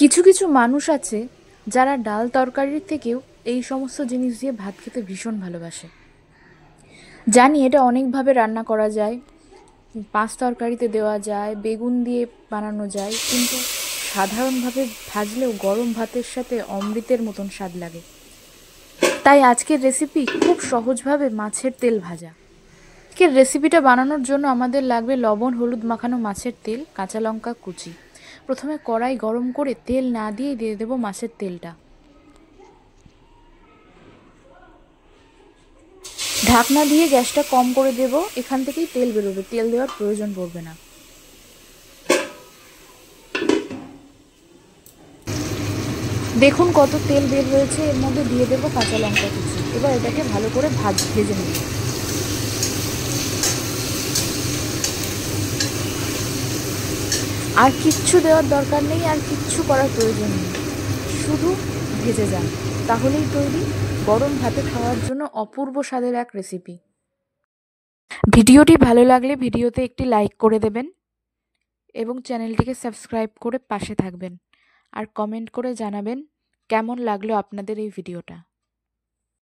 কিছু কিছু মানুষ আছে যারা ডাল তরকারির থেকেও এই সমস্ত জিনিস দিয়ে ভাত খেতে ভীষণ ভালোবাসে। জানি এটা অনেকভাবে রান্না করা যায়, পাঁচ তরকারিতে দেওয়া যায়, বেগুন দিয়ে বানানো যায়, কিন্তু সাধারণভাবে ভাজলেও গরম ভাতের সাথে অমৃতের মতন স্বাদ লাগে। তাই আজকের রেসিপি খুব সহজভাবে মাছের তেল ভাজা। আজকের রেসিপিটা বানানোর জন্য আমাদের লাগবে লবণ হলুদ মাখানো মাছের তেল, কাঁচা লঙ্কা কুচি। প্রথমে কড়াই গরম করে তেল না দিয়ে দিয়ে দেবো মাছের তেলটা। ঢাকনা দিয়ে গ্যাসটা কম করে দেব, এখান থেকেই তেল বেরোবে, তেল দেওয়ার প্রয়োজন পড়বে না। দেখুন কত তেল বের হয়েছে, এর মধ্যে দিয়ে দেবো কাঁচা লঙ্কা কুচি। এবার এটাকে ভালো করে ভেজে নেব। আর কিচ্ছু দেওয়ার দরকার নেই, আর কিচ্ছু করার প্রয়োজন নেই, শুধু ভেজে যান, তাহলেই তৈরি গরম ভাতে খাওয়ার জন্য অপূর্ব স্বাদের এক রেসিপি। ভিডিওটি ভালো লাগলে ভিডিওতে একটি লাইক করে দেবেন এবং চ্যানেলটিকে সাবস্ক্রাইব করে পাশে থাকবেন, আর কমেন্ট করে জানাবেন কেমন লাগলো আপনাদের এই ভিডিওটা।